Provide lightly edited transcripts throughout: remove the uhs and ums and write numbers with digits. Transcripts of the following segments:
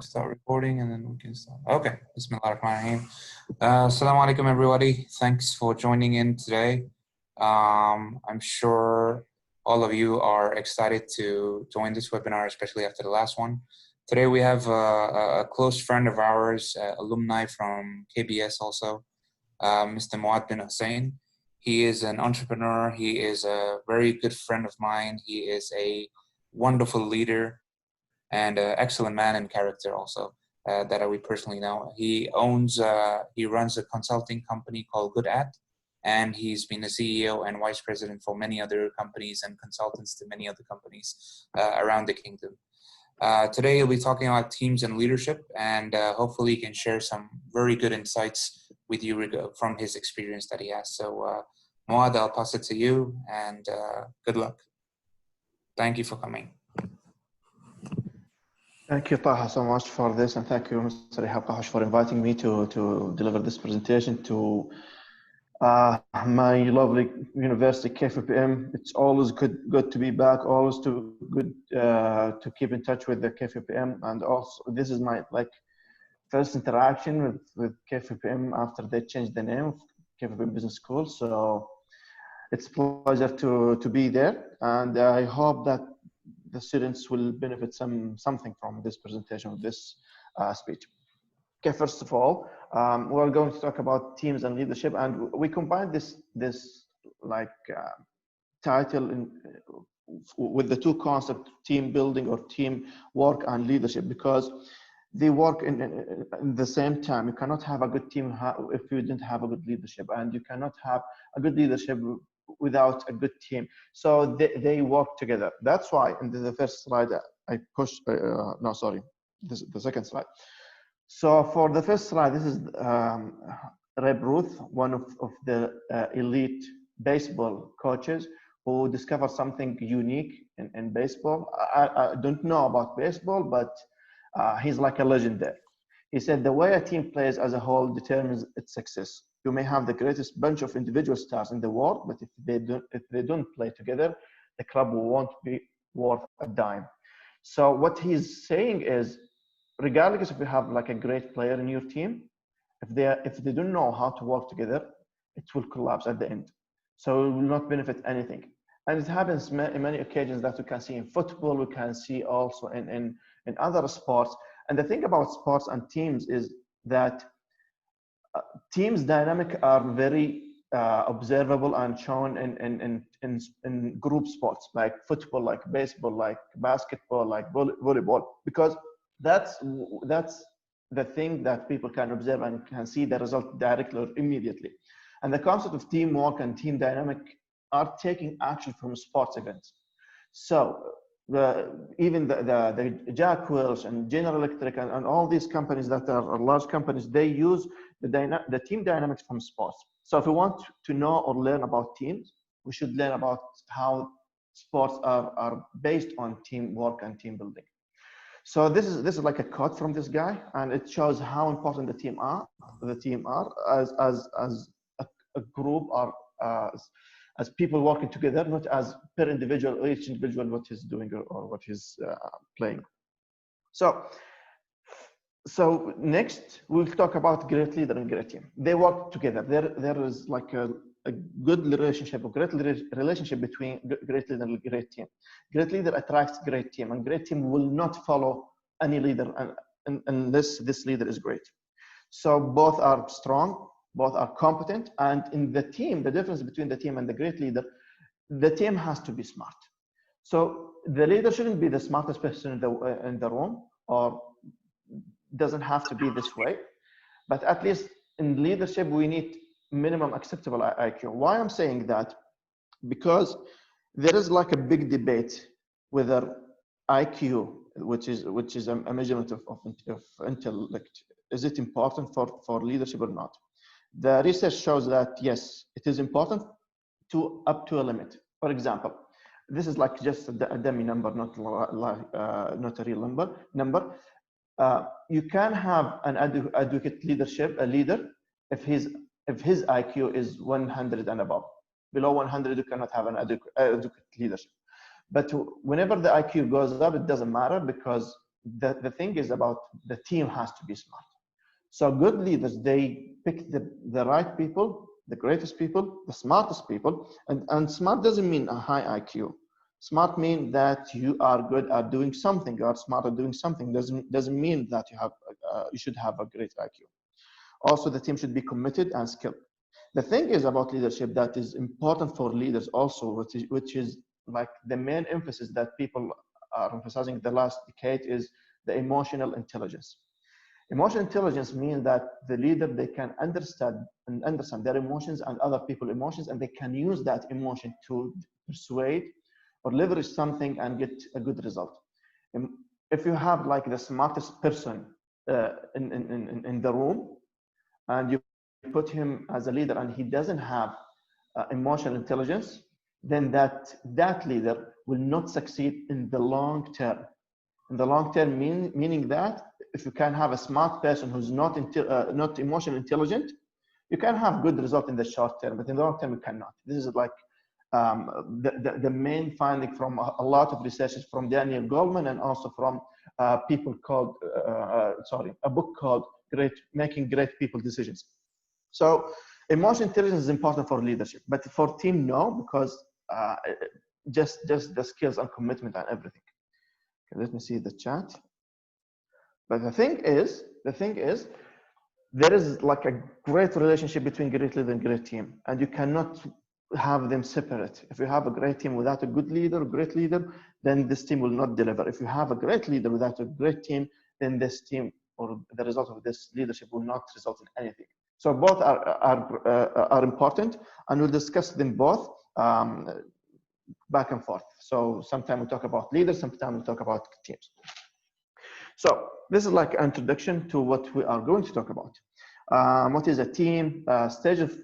Start recording and then we can start. Okay, Bismillahirrahmanirrahim. Assalamu alaikum, everybody. Thanks for joining in today. I'm sure all of you are excited to join this webinar, especially after the last one. Today we have a close friend of ours, alumni from KBS also, Mr. Muath Hussain. He is an entrepreneur. He is a very good friend of mine. He is a wonderful leader and an excellent man in character also that we personally know. He runs a consulting company called GOODAT, and he's been the CEO and vice president for many other companies and consultants to many other companies around the kingdom. Today he'll be talking about teams and leadership, and hopefully he can share some very good insights with you from his experience that he has. So Muath, I'll pass it to you, and good luck. Thank you for coming. Thank you, Taha, so much for this, and thank you, Mr. Ihab, for inviting me to deliver this presentation to my lovely university, KFUPM. It's always good to be back, always good to keep in touch with the KFUPM, and also this is my first interaction with KFUPM after they changed the name of KFUPM Business School. So it's a pleasure to be there, and I hope that the students will benefit something from this presentation, of this speech. Okay, first of all, we're going to talk about teams and leadership, and we combine this title with the two concepts, team building or team work and leadership, because they work in the same time. You cannot have a good team if you didn't have a good leadership, and you cannot have a good leadership without a good team. So they work together. That's why in the first slide I pushed, no, sorry, this is the second slide. So for the first slide, this is Reb Ruth, one of the elite baseball coaches who discovered something unique in baseball. I don't know about baseball, but he's like a legend there. He said the way a team plays as a whole determines its success. You may have the greatest bunch of individual stars in the world, but if they don't play together, the club won't be worth a dime. So what he's saying is, regardless if you have like a great player in your team, if they don't know how to work together, it will collapse at the end. So it will not benefit anything. And it happens in many occasions that we can see in football, we can see also in other sports. And the thing about sports and teams is that teams dynamic are very observable and shown in group sports like football, like baseball, like basketball, like volleyball, because that's the thing that people can observe and can see the result directly or immediately. And the concept of teamwork and team dynamic are taking action from sports events. So even the Jack Welch and General Electric and all these companies that are large companies, they use the team dynamics from sports. So if we want to know or learn about teams, we should learn about how sports are based on teamwork and team building. So this is like a quote from this guy, and it shows how important the team are as a group, or as people working together, not as per individual, each individual what he's doing or what he's playing. So next we'll talk about great leader and great team. They work together. There is like a good relationship, a great relationship between great leader and great team. Great leader attracts great team, and great team will not follow any leader unless this leader is great. So both are strong, both are competent, and in the team, the difference between the team and the great leader, the team has to be smart. So the leader shouldn't be the smartest person in the room, or doesn't have to be this way, but at least in leadership we need minimum acceptable IQ. Why I'm saying that? Because there is like a big debate whether IQ, which is a measurement of intellect, is it important for leadership or not? The research shows that yes, it is important up to a limit. For example, this is like just a dummy number, not a real number. You can have an adequate leadership, a leader, if his IQ is 100 and above. Below 100, you cannot have an adequate leadership. But whenever the IQ goes up, it doesn't matter, because the thing is about the team has to be smart. So good leaders, they pick the right people, the greatest people, the smartest people, and smart doesn't mean a high IQ. Smart means that you are good at doing something. You are smart at doing something. Doesn't mean that you should have a great IQ. Also, the team should be committed and skilled. The thing is about leadership that is important for leaders also, which is like the main emphasis that people are emphasizing the last decade, is the emotional intelligence. Emotional intelligence means that the leader, they can understand their emotions and other people's emotions, and they can use that emotion to persuade or leverage something and get a good result. If you have like the smartest person in the room, and you put him as a leader and he doesn't have emotional intelligence, then that leader will not succeed in the long term. In the long term, meaning that if you can have a smart person who's not emotionally intelligent, you can have good result in the short term, but in the long term you cannot. This is like the main finding from a lot of researchers from Daniel Goleman, and also from people called a book called Making Great People Decisions. So emotional intelligence is important for leadership, but for team, no, because just the skills and commitment and everything. Okay, let me see the chat. But the thing is, there is like a great relationship between great leader and great team, and you cannot have them separate. If you have a great team without a good leader, great leader, then this team will not deliver. If you have a great leader without a great team, then this team or the result of this leadership will not result in anything. So both are important, and we'll discuss them both back and forth. So sometimes we talk about leaders, sometimes we talk about teams. So this is like an introduction to what we are going to talk about. What is a team, stage of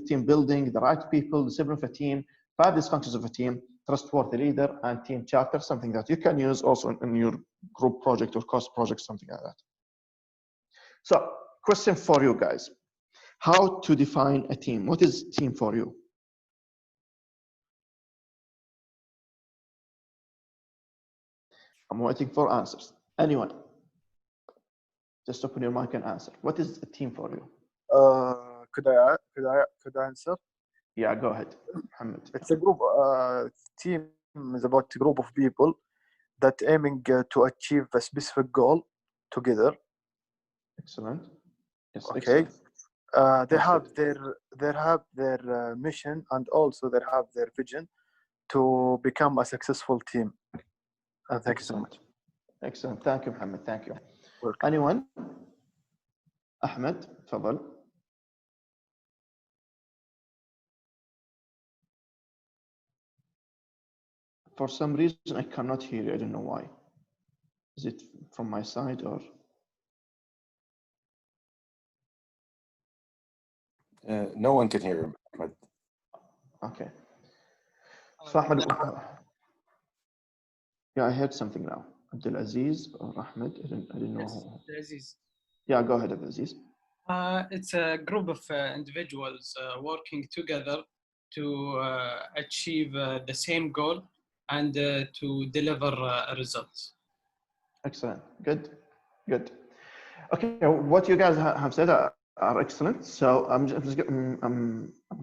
team building, the right people, the discipline of a team, 5 dysfunctions of a team, trustworthy leader, and team charter, something that you can use also in your group project or course project, something like that. So question for you guys, how to define a team? What is team for you? I'm waiting for answers. Anyone? Just open your mic and answer. What is a team for you? Could I answer? Yeah, go ahead, Mohammed. It's a group. Team is about a group of people that aiming to achieve a specific goal together. Excellent. Yes. Okay. Excellent. They have their mission, and also they have their vision to become a successful team. Thank you so much. Excellent. Thank you, Mohammed. Thank you. Welcome. Anyone? Ahmed, تفضل. For some reason, I cannot hear you. I don't know why. Is it from my side or? No one can hear him. Okay. So Ahmed, yeah, I heard something now. Abdulaziz or Ahmed, I don't know. Yes, Abdulaziz. Yeah, go ahead, Abdulaziz. It's a group of individuals working together to achieve the same goal and to deliver results. Excellent. Good. Okay, what you guys have said are excellent. So I'm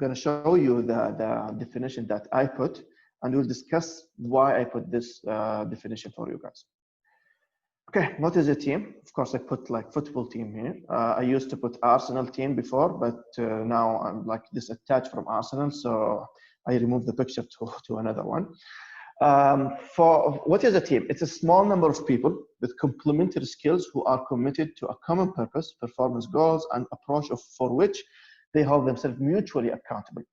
going to show you the definition that I put, and we'll discuss why I put this definition for you guys. Okay, what is a team? Of course, I put like football team here. I used to put Arsenal team before, but now I'm like disattached from Arsenal, so I removed the picture to another one. For what is a team? It's a small number of people with complementary skills who are committed to a common purpose, performance goals, and approach for which they hold themselves mutually accountable.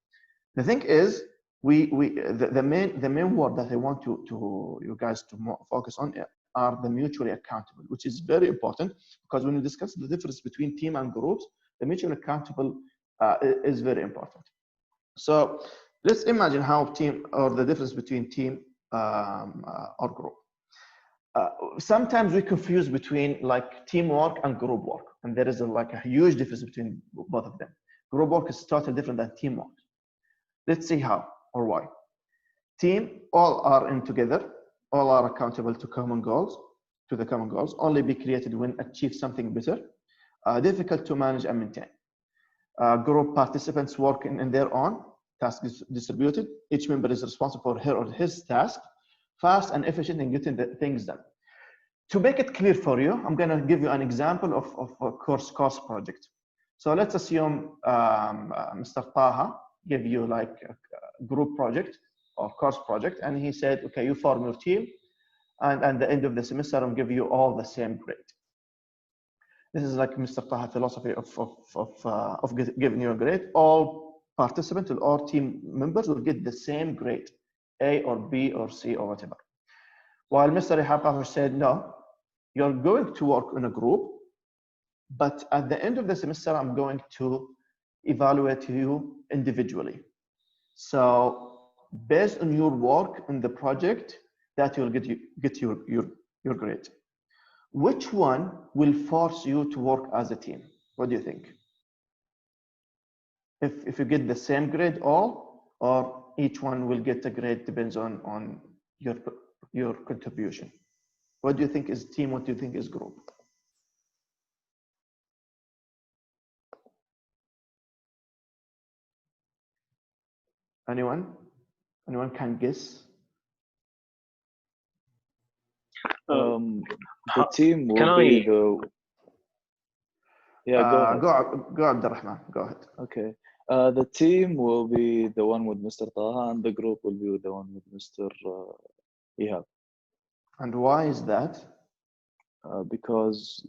The thing is, the main word that I want you guys to focus on are the mutually accountable, which is very important, because when we discuss the difference between team and groups, the mutually accountable is very important. So let's imagine how team, or the difference between team or group. Sometimes we confuse between like teamwork and group work, and there is like a huge difference between both of them. Group work is totally different than teamwork. Let's see how or why. Team, all are in together, all are accountable to common goals. to the common goals, only be created when achieve something better, difficult to manage and maintain. Group participants work in their own, task is distributed, each member is responsible for her or his task, fast and efficient in getting the things done. To make it clear for you, I'm going to give you an example of a course project. So let's assume Mr. Taha gave you like a group project or course project, and he said, okay, you form your team, and at the end of the semester, I'll give you all the same grade. This is like Mr. Taha's philosophy of giving you a grade. All participants or team members will get the same grade, A or B or C or whatever. While Mr. Ihab said, no, you're going to work in a group, but at the end of the semester, I'm going to evaluate you individually. So based on your work in the project, that you'll get your grade. Which one will force you to work as a team? What do you think? If you get the same grade all, or each one will get a grade depends on your contribution. What do you think is team? What do you think is group? Anyone? Anyone can guess? The team will be the. Yeah, go ahead. Go Abdurrahman, go ahead. Okay. The team will be the one with Mr. Taha, and the group will be the one with Mr. Ihab. And why is that? Because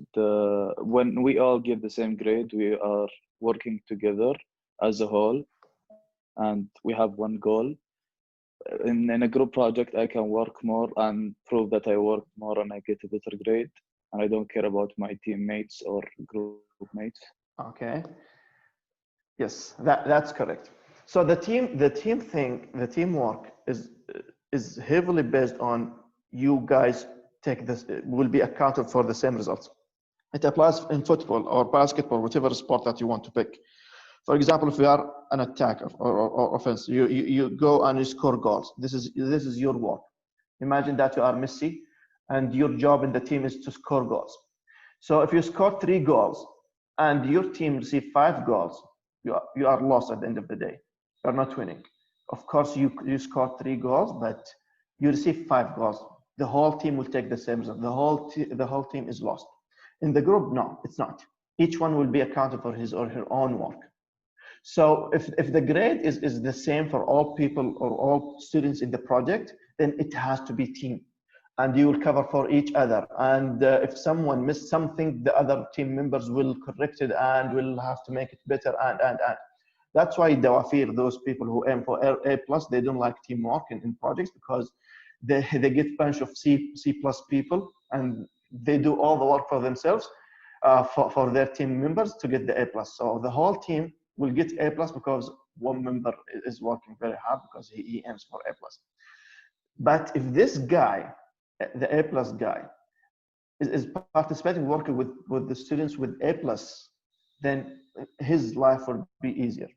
when we all give the same grade, we are working together as a whole, and we have one goal. In a group project, I can work more and prove that I work more and I get a better grade, and I don't care about my teammates or group mates. Okay. Yes, that's correct. So the teamwork is heavily based on you guys will be accountable for the same results. It applies in football or basketball, whatever sport that you want to pick. For example, if you are an attack or offense, you go and you score goals. This is your work. Imagine that you are Messi, and your job in the team is to score goals. So if you score 3 goals and your team receive 5 goals, you are lost at the end of the day. You're not winning. Of course, you score 3 goals, but you receive 5 goals. The whole team will take the same result. The whole team is lost. In the group, no, it's not. Each one will be accountable for his or her own work. So if the grade is the same for all people or all students in the project, then it has to be team. And you will cover for each other. And if someone missed something, the other team members will correct it and will have to make it better and. That's why Dawafir, those people who aim for A+, they don't like teamwork in projects because they get a bunch of C+ people and they do all the work for themselves for their team members to get the A+. So the whole team will get A+ because one member is working very hard because he aims for A+. But if this guy, the A+ guy, is participating, working with the students with A+, then his life will be easier.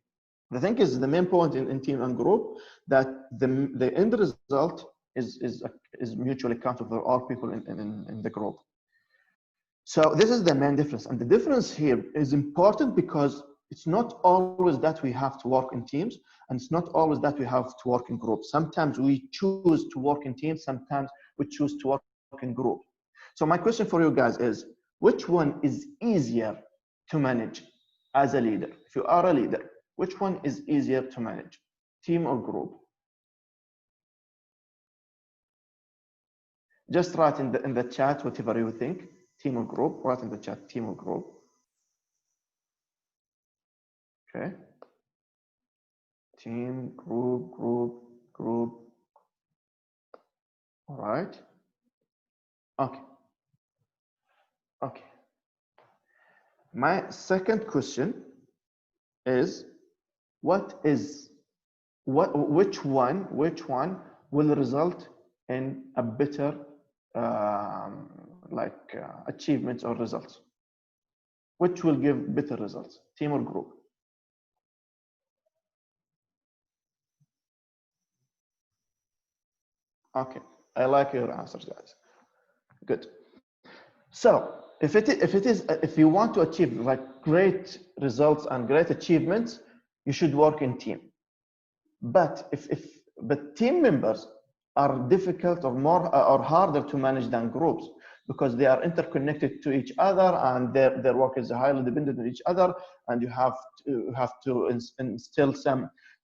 The thing is, the main point in team and group, that the end result is mutually accountable for all people in the group. So this is the main difference. And the difference here is important because it's not always that we have to work in teams, and it's not always that we have to work in groups. Sometimes we choose to work in teams, sometimes we choose to work in group. So my question for you guys is, which one is easier to manage as a leader? If you are a leader, which one is easier to manage, team or group? Just write in the chat whatever you think, team or group. Write in the chat, team or group. Okay. Team, group. All right. Okay. My second question is, which one will result in a better achievements or results? Which will give better results, team or group? Okay, I like your answers, guys. Good. So if you want to achieve like great results and great achievements, you should work in team. But but team members are difficult or more or harder to manage than groups, because they are interconnected to each other and their work is highly dependent on each other, and you have to instill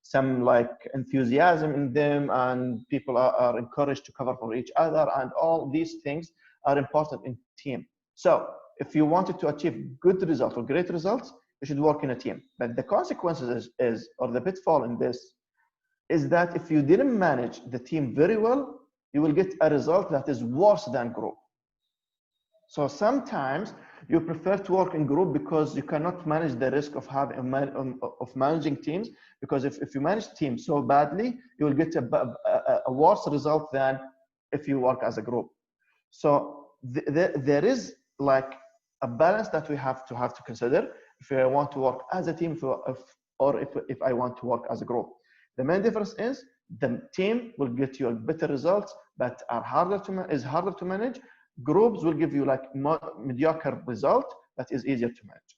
some like enthusiasm in them, and people are encouraged to cover for each other, and all these things are important in team. So if you wanted to achieve good results or great results, you should work in a team. But the consequences is or the pitfall in this is that if you didn't manage the team very well, you will get a result that is worse than group. So sometimes you prefer to work in group because you cannot manage the risk of having of managing teams, because if you manage teams so badly, you will get a worse result than if you work as a group. So there is like a balance that we have to consider if I want to work as a team or if I want to work as a group. The main difference is the team will get you better results, but harder to manage. Groups will give you like mediocre result that is easier to manage.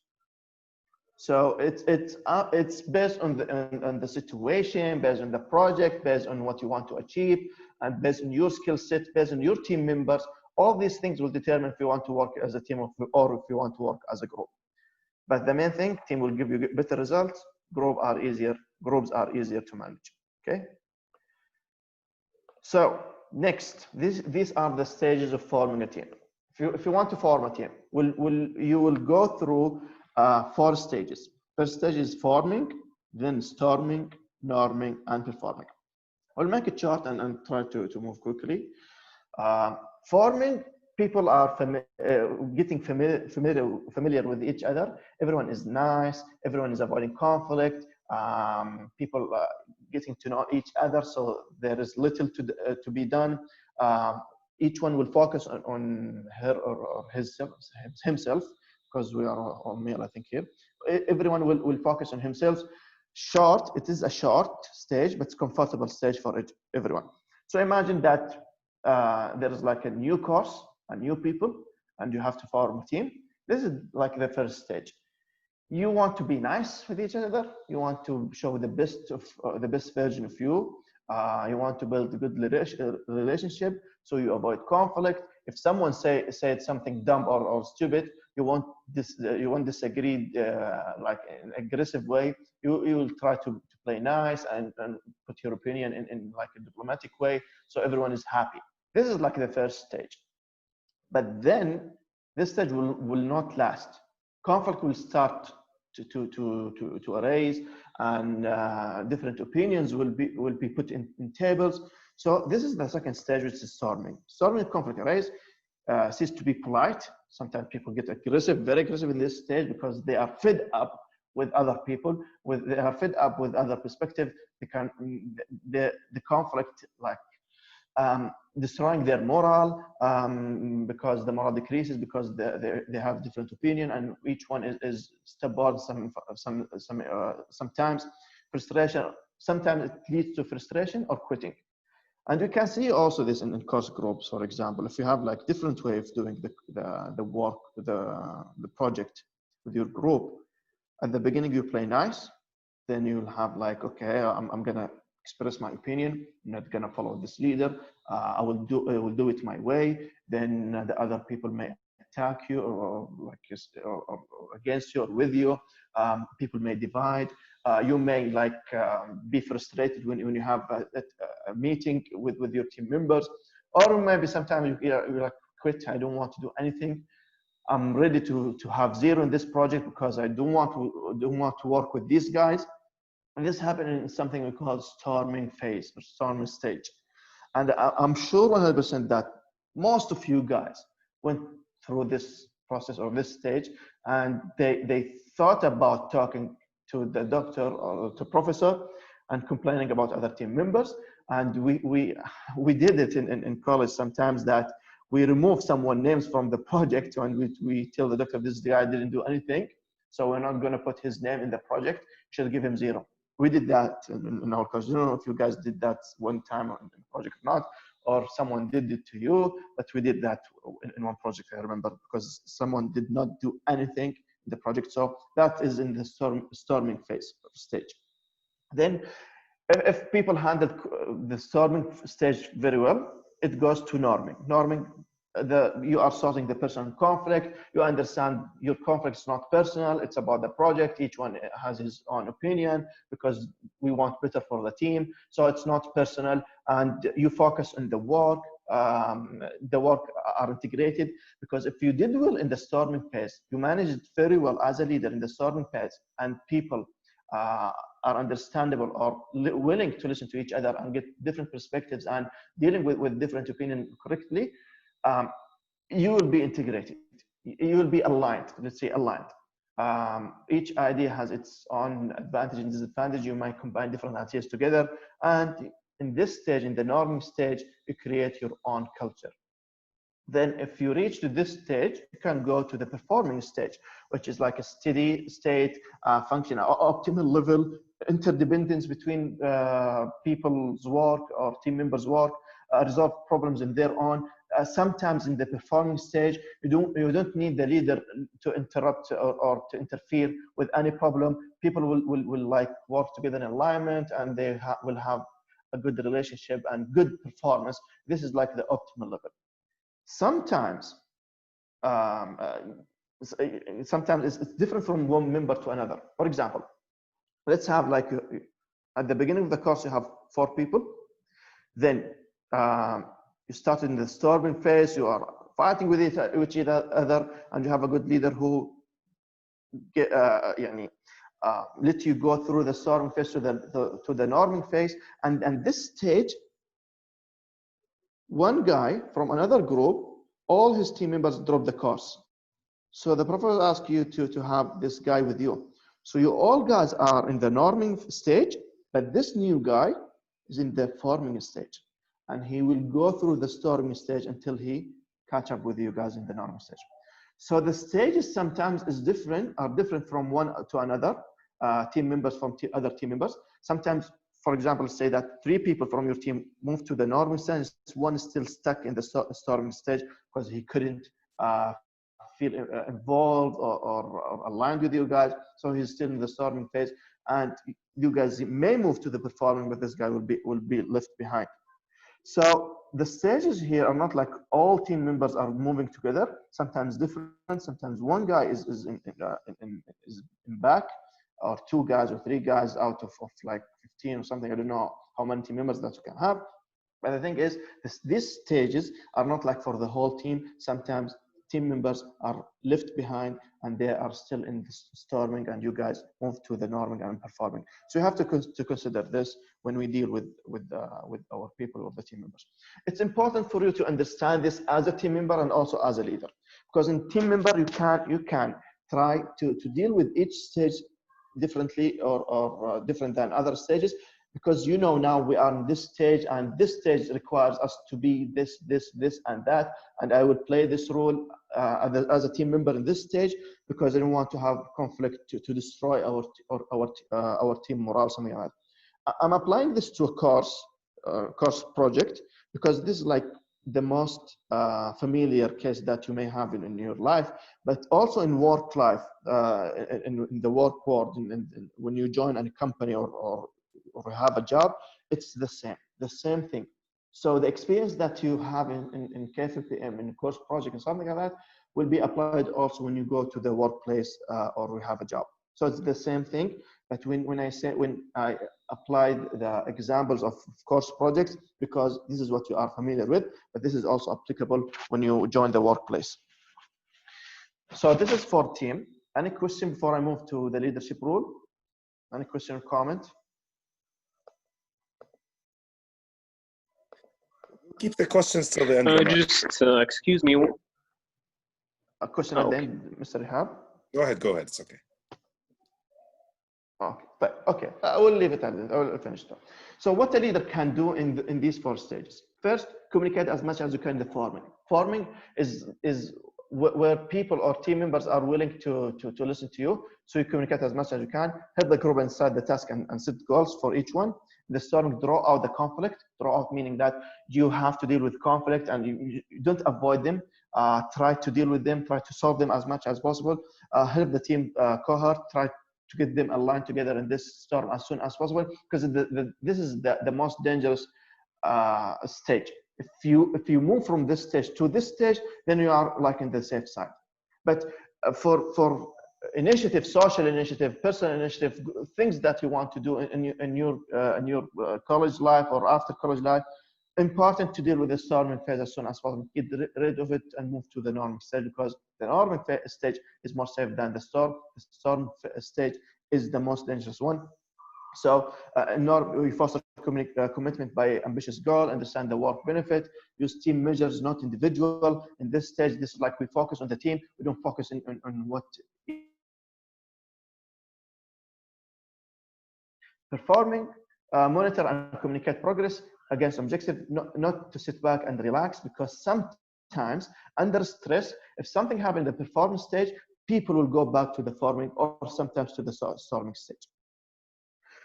So it's based on the situation, based on the project, based on what you want to achieve, and based on your skill set, based on your team members. All these things will determine if you want to work as a team or if you want to work as a group. But the main thing, team will give you better results. Groups are easier to manage. Okay. So next, these are the stages of forming a team. If you want to form a team, you will go through 4 stages. First stage is forming, then storming, norming, and performing. I'll make a chart and try to move quickly. Forming, people are getting familiar with each other. Everyone is nice. Everyone is avoiding conflict. People getting to know each other, so there is little to be done. Each one will focus on her or himself, because we are all male, I think here. Everyone will focus on himself. It is a short stage, but it's a comfortable stage for everyone. So imagine that there is like a new course, a new people, and you have to form a team. This is like the first stage. You want to be nice with each other. You want to show the best version of you. You want to build a good relationship, so you avoid conflict. If someone said something dumb or stupid, you won't disagree like in an aggressive way. You will try to play nice and put your opinion in like a diplomatic way, so everyone is happy. This is like the first stage. But then this stage will not last. Conflict will start to arise, and different opinions will be put in tables. So this is the second stage, which is storming. Storming, conflict arise, cease to be polite. Sometimes people get aggressive, very aggressive in this stage, because they are fed up with other people, they are fed up with other perspective. The conflict like destroying their morale, because the morale decreases because they have different opinion, and each one is stubborn. Sometimes frustration. Sometimes it leads to frustration or quitting. And you can see also this in course groups, for example. If you have like different way of doing the work, the project with your group, at the beginning you play nice, then you'll have like, okay, I'm gonna express my opinion. I'm not gonna follow this leader. I will do it my way. Then the other people may attack you or against you or with you. People may divide. You may like be frustrated when you have a meeting with your team members, or maybe sometimes you're like, quit. I don't want to do anything. I'm ready to have zero in this project because I don't want to work with these guys. And this happened in something we call storming phase or storming stage. And I'm sure 100% that most of you guys went through this process or this stage, and they thought about talking to the doctor or to professor and complaining about other team members. And we did it in college sometimes, that we remove someone names from the project, and we tell the doctor, this guy didn't do anything, so we're not going to put his name in the project. Should give him 0. We did that in our course. I don't know if you guys did that one time on the project or not. or someone did it to you. But we did that in one project, I remember, because someone did not do anything in the project. So that is in the storming phase stage. Then if people handle the storming stage very well, it goes to norming. Norming, you are solving the personal conflict. You understand your conflict is not personal. It's about the project. Each one has his own opinion because we want better for the team. So it's not personal, and you focus on the work. The work are integrated, because if you did well in the storming phase, you managed very well as a leader in the storming phase, and people are understandable or willing to listen to each other and get different perspectives and dealing with different opinions correctly, you will be integrated. You will be aligned, let's say aligned. Each idea has its own advantage and disadvantage. You might combine different ideas together. And in this stage, in the norming stage, you create your own culture. Then if you reach to this stage, you can go to the performing stage, which is like a steady state, function, optimal level, interdependence between people's work or team members' work, resolve problems in their own. Sometimes in the performing stage, you don't need the leader to interrupt or to interfere with any problem. People will like work together in alignment, and they will have a good relationship and good performance. This is like the optimal level. Sometimes sometimes it's different from one member to another. For example, let's have like at the beginning of the course you have 4 people. Then you start in the storming phase. You are fighting with each other, and you have a good leader who let you go through the storming phase to the norming phase. And this stage, one guy from another group, all his team members drop the course. So the professor asks you to have this guy with you. So you all guys are in the norming stage, but this new guy is in the forming stage. And he will go through the storming stage until he catch up with you guys in the norming stage. So the stages sometimes are different from one to another, team members from other team members. Sometimes, for example, say that 3 people from your team move to the norming stage, one is still stuck in the storming stage because he couldn't feel involved or aligned with you guys. So he's still in the storming phase, and you guys may move to the performing, but this guy will be left behind. So the stages here are not like all team members are moving together. Sometimes different. Sometimes one guy is in back, or 2 guys or 3 guys out of like 15 or something. I don't know how many team members that you can have. But the thing is, these stages are not like for the whole team. Sometimes team members are left behind and they are still in the storming, and you guys move to the norming and performing. So you have to consider this when we deal with our people or the team members. It's important for you to understand this as a team member and also as a leader, because in team member you can try to deal with each stage differently or different than other stages, because you know now we are in this stage, and this stage requires us to be this and that, and I would play this role as a team member in this stage, because I don't want to have conflict to destroy our team morale, something like that. I'm applying this to a course project, because this is like the most familiar case that you may have in your life, but also in work life, in the work world, when you join a company or have a job, it's the same thing. So the experience that you have in KFUPM, in course project and something like that, will be applied also when you go to the workplace or have a job. So it's the same thing. But when I applied the examples of course projects, because this is what you are familiar with, but this is also applicable when you join the workplace. So this is for team. Any question before I move to the leadership role? Any question or comment? Keep the questions till the end. Excuse me. A question at the end, Mr. Rihab? Go ahead. It's okay. Okay, I will leave it at that. I will finish that. So what a leader can do in these 4 stages. First, communicate as much as you can in the forming. Forming is where people or team members are willing to listen to you, so you communicate as much as you can, help the group inside the task and set goals for each one. The storming, draw out the conflict, draw out meaning that you have to deal with conflict and you don't avoid them, try to deal with them, try to solve them as much as possible, help the team cohort, try to get them aligned together in this storm as soon as possible, because this is the most dangerous stage. If you move from this stage to this stage, then you are like in the safe side. But for initiative, social initiative, personal initiative, things that you want to do in your college life or after college life, important to deal with the storming phase as soon as possible. Get rid of it and move to the norming stage, because the norming stage is more safe than the storm. The storm stage is the most dangerous one. So we foster commitment by ambitious goal, understand the work benefit, use team measures, not individual. In this stage, this is like we focus on the team. We don't focus on what performing, monitor and communicate progress against objective, not to sit back and relax, because sometimes under stress, if something happens in the performance stage, people will go back to the forming or sometimes to the storming stage.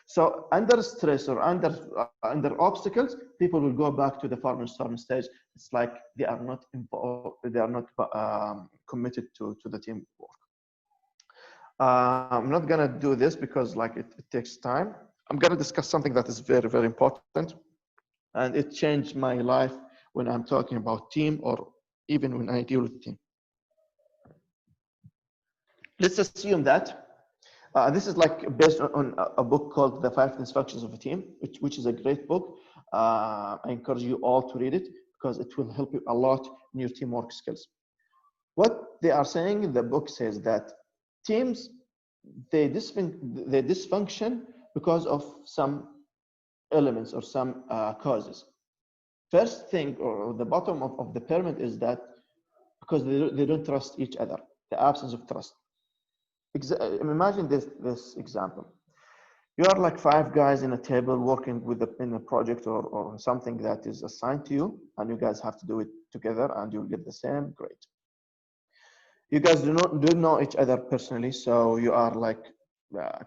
So under stress or under obstacles, people will go back to the forming storming stage. It's like they are not involved, they are not committed to the teamwork. I'm not gonna do this because like it takes time. I'm gonna discuss something that is very, very important, and it changed my life when I'm talking about team or even when I deal with team. Let's assume that this is like based on a book called The 5 Dysfunctions of a Team, which is a great book. I encourage you all to read it because it will help you a lot in your teamwork skills. What they are saying in the book says that teams, they dysfunction because of some elements or some causes. First thing, or the bottom of the pyramid, is that because they don't trust each other, the absence of trust. Imagine this example. You are like 5 guys in a table working in a project or something that is assigned to you, and you guys have to do it together and you'll get the same grade. You guys do know each other personally, so you are like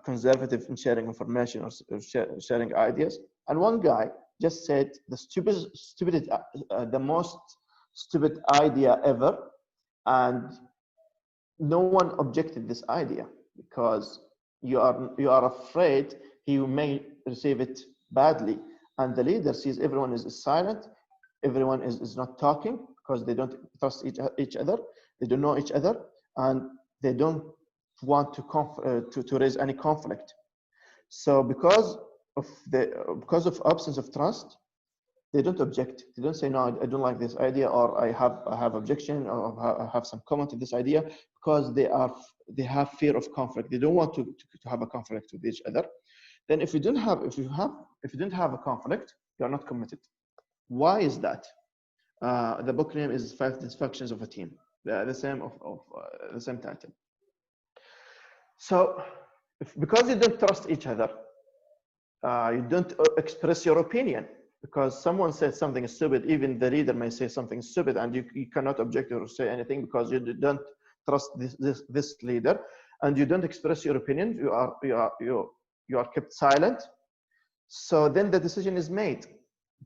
conservative in sharing information or sharing ideas. And one guy just said the most stupid idea ever, and no one objected this idea because you are afraid he may receive it badly, and the leader sees everyone is silent, everyone is not talking because they don't trust each other, they don't know each other, and they don't want to raise any conflict. So because of absence of trust, they don't object. They don't say, no, I don't like this idea, or I have objection, or I have some comment to this idea, because they have fear of conflict. They don't want to have a conflict with each other. Then if you don't have a conflict, you are not committed. Why is that? The book name is 5 Dysfunctions of a Team. The same title. So because you don't trust each other, you don't express your opinion. Because someone said something stupid, even the leader may say something stupid, and you cannot object or say anything because you don't trust this leader, and you don't express your opinion. You are kept silent. So then the decision is made.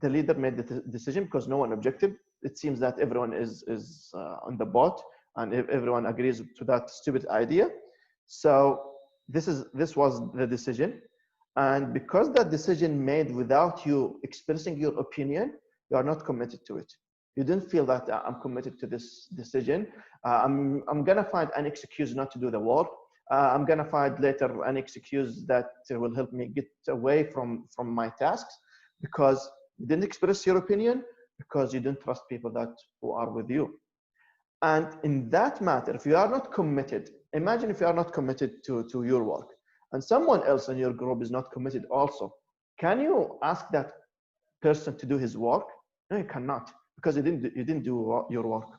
The leader made the decision because no one objected. It seems that everyone is on the boat, and everyone agrees to that stupid idea. So this was the decision. And because that decision made without you expressing your opinion, you are not committed to it. You didn't feel that I'm committed to this decision. I'm gonna find an excuse not to do the work. I'm gonna find later an excuse that will help me get away from my tasks, because you didn't express your opinion, because you don't trust people who are with you. And in that matter, if you are not committed, imagine if you are not committed to your work, and someone else in your group is not committed also. Can you ask that person to do his work? No, you cannot, because you didn't do your work.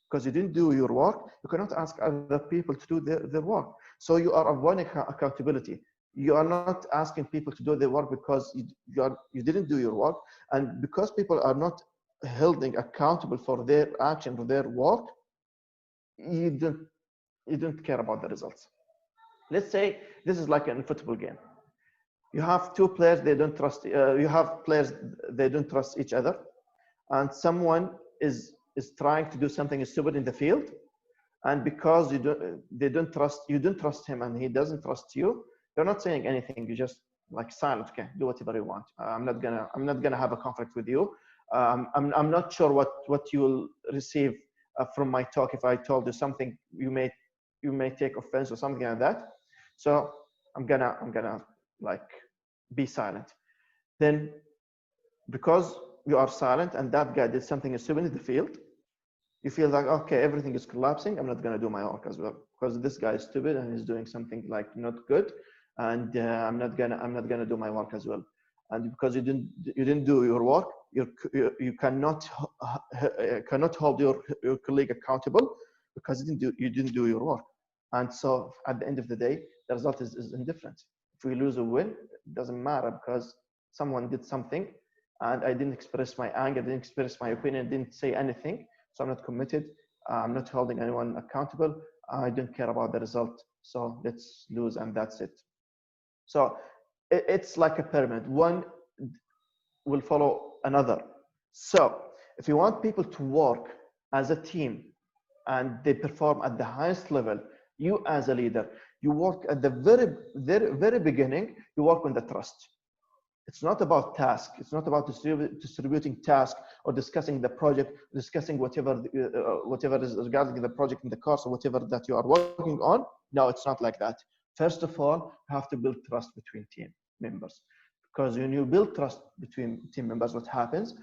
Because you didn't do your work, you cannot ask other people to do their work. So you are avoiding accountability. You are not asking people to do their work because you didn't do your work, and because people are not held accountable for their action, for their work, you don't care about the results. Let's say this is like a football game. You have two players, they don't trust. You have players, they don't trust each other, and someone is trying to do something stupid in the field, and because you don't trust him, and he doesn't trust you. You're not saying anything. You just like silent. Okay, do whatever you want. I'm not gonna have a conflict with you. I'm not sure what you will receive from my talk. If I told you something, you may take offense or something like that. So I'm gonna like be silent. Then because you are silent and that guy did something stupid in the field, you feel like, okay, everything is collapsing. I'm not gonna do my work as well because this guy is stupid and he's doing something like not good, and I'm not gonna do my work as well. And because you didn't do your work, you cannot hold your colleague accountable because you didn't do your work. And so at the end of the day, the result is indifferent. If we lose or win, it doesn't matter because someone did something and I didn't express my anger, didn't express my opinion, didn't say anything. So I'm not committed. I'm not holding anyone accountable. I don't care about the result. So let's lose and that's it. So it's like a pyramid. One will follow another. So if you want people to work as a team and they perform at the highest level, you as a leader, you work at the very beginning, you work on the trust. It's not about task. It's not about distributing task or discussing the project, discussing whatever is regarding the project in the course or whatever that you are working on. No, it's not like that. First of all, you have to build trust between team members, because when you build trust between team members, what happens?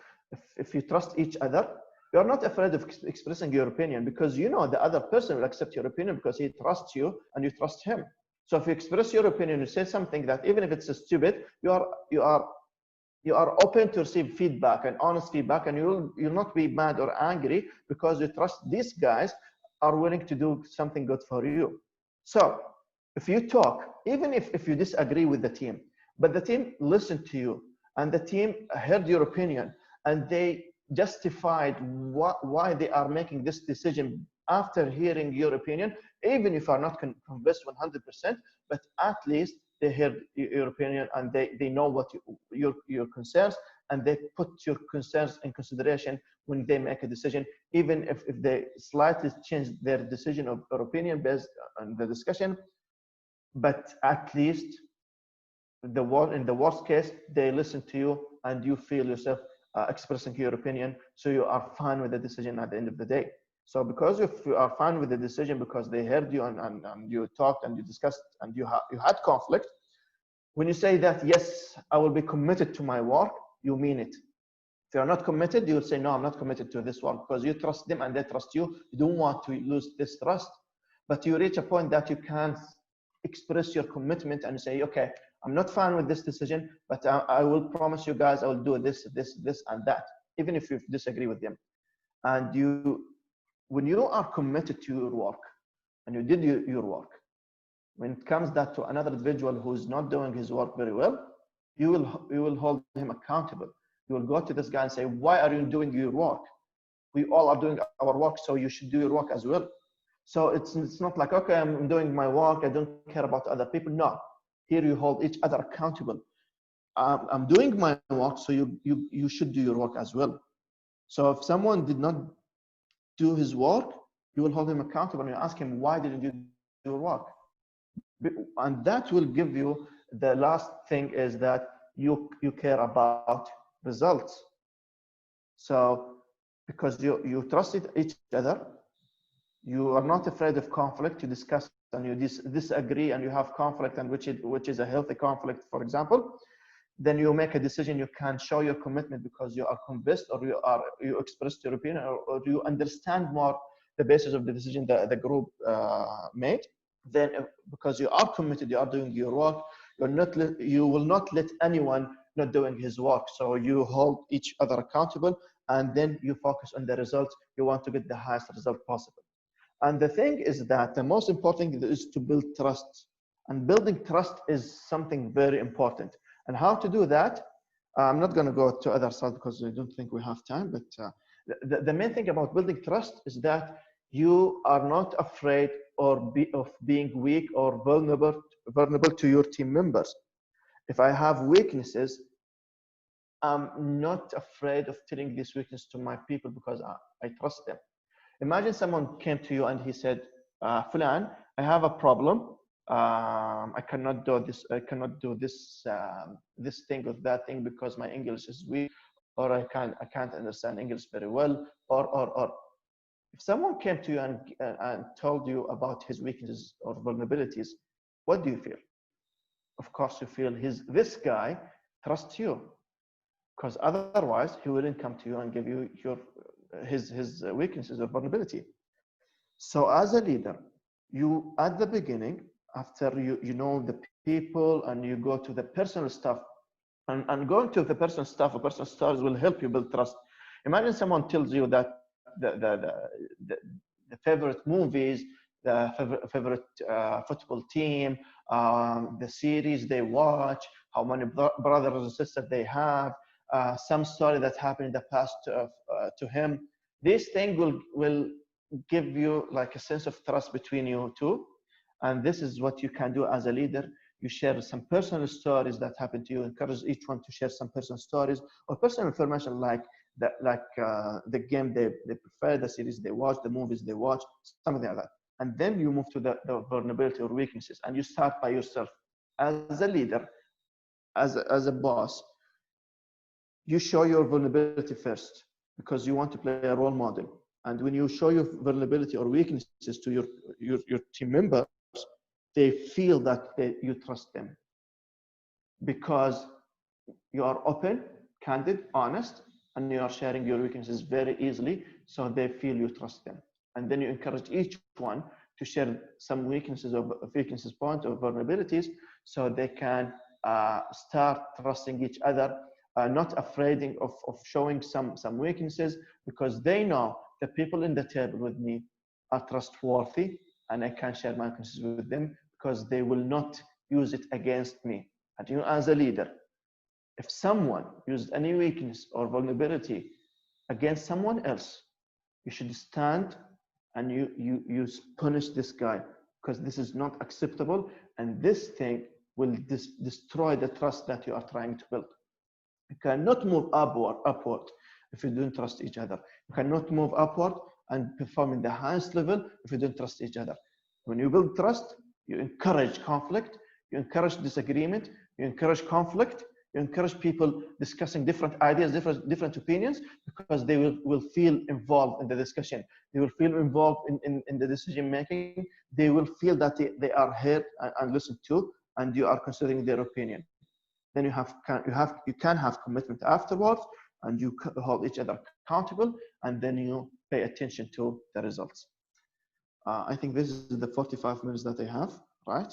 If you trust each other, you are not afraid of expressing your opinion because you know the other person will accept your opinion because he trusts you and you trust him. So if you express your opinion, you say something that even if it's stupid, you are open to receive feedback and honest feedback, and you'll not be mad or angry because you trust these guys are willing to do something good for you. So if you talk, even if you disagree with the team, but the team listened to you and the team heard your opinion and they justified why they are making this decision after hearing your opinion, even if you are not convinced 100%, but at least they heard your opinion and they know what your concerns, and they put your concerns in consideration when they make a decision, even if they slightly change their decision or opinion based on the discussion. But at least in the worst case, they listen to you and you feel yourself expressing your opinion, so you are fine with the decision at the end of the day. So because if you are fine with the decision because they heard you and you talked and you discussed and you had conflict, when you say that, yes, I will be committed to my work, you mean it. If you're not committed, you will say, no, I'm not committed to this work, because you trust them and they trust you. You don't want to lose this trust. But you reach a point that you can't express your commitment and say, okay, I'm not fine with this decision, but I will promise you guys I will do this, and that, even if you disagree with them. And when you are committed to your work and you did your work, when it comes that to another individual who's not doing his work very well, you will hold him accountable. You will go to this guy and say, why are you doing your work? We all are doing our work, so you should do your work as well. So it's not like, okay, I'm doing my work, I don't care about other people. No, here you hold each other accountable. I'm doing my work, so you should do your work as well. So if someone did not do his work, you will hold him accountable and you ask him, why didn't you do your work? And that will give you, the last thing is that you care about results. So because you trusted each other, you are not afraid of conflict, you discuss and you disagree and you have conflict, and which is a healthy conflict, for example, then you make a decision, you can show your commitment because you are convinced, or you expressed your opinion, or you understand more the basis of the decision that the group made. Then because you are committed, you are doing your work, you will not let anyone not doing his work. So you hold each other accountable, and then you focus on the results. You want to get the highest result possible. And the thing is that the most important thing is to build trust, and building trust is something very important. And how to do that, I'm not going to go to other side because I don't think we have time, but the main thing about building trust is that you are not afraid of being weak or vulnerable to your team members. If I have weaknesses, I'm not afraid of telling this weakness to my people because I trust them. Imagine someone came to you and he said, Fulan, I have a problem. I cannot do this. I cannot do this this thing or that thing because my English is weak, or I can't understand English very well, or. If someone came to you and told you about his weaknesses or vulnerabilities, what do you feel? Of course, you feel this guy trusts you, because otherwise he wouldn't come to you and give you his weaknesses or vulnerability. So as a leader, you at the beginning, after you know the people and you go to the personal stuff, and going to the personal stuff or personal stories will help you build trust. Imagine someone tells you that the favorite movies, the favorite football team, the series they watch, how many brothers and sisters they have, some story that happened in the past to him. This thing will give you like a sense of trust between you two. And this is what you can do as a leader. You share some personal stories that happened to you, encourage each one to share some personal stories or personal information like the game they prefer, the series they watch, the movies they watch, something like that. And then you move to the vulnerability or weaknesses, and you start by yourself. As a leader, as a boss, you show your vulnerability first because you want to play a role model. And when you show your vulnerability or weaknesses to your team members, they feel that you trust them because you are open, candid, honest, and you are sharing your weaknesses very easily, so they feel you trust them. And then you encourage each one to share some weaknesses or weaknesses points or vulnerabilities, so they can start trusting each other, not afraid of showing some weaknesses, because they know the people in the table with me are trustworthy, and I can share my weaknesses with them because they will not use it against me. And you, as a leader, if someone used any weakness or vulnerability against someone else, you should stand and you punish this guy, because this is not acceptable, and this thing will destroy the trust that you are trying to build. You cannot move upward if you don't trust each other. You cannot move upward and perform in the highest level if you don't trust each other. When you build trust, you encourage conflict, you encourage disagreement, you encourage conflict, you encourage people discussing different ideas, different opinions, because they will feel involved in the discussion. They will feel involved in the decision making. They will feel that they are heard and listened to, and you are considering their opinion. Then you can have commitment afterwards, and you hold each other accountable, and then you pay attention to the results. I think this is the 45 minutes that I have, right?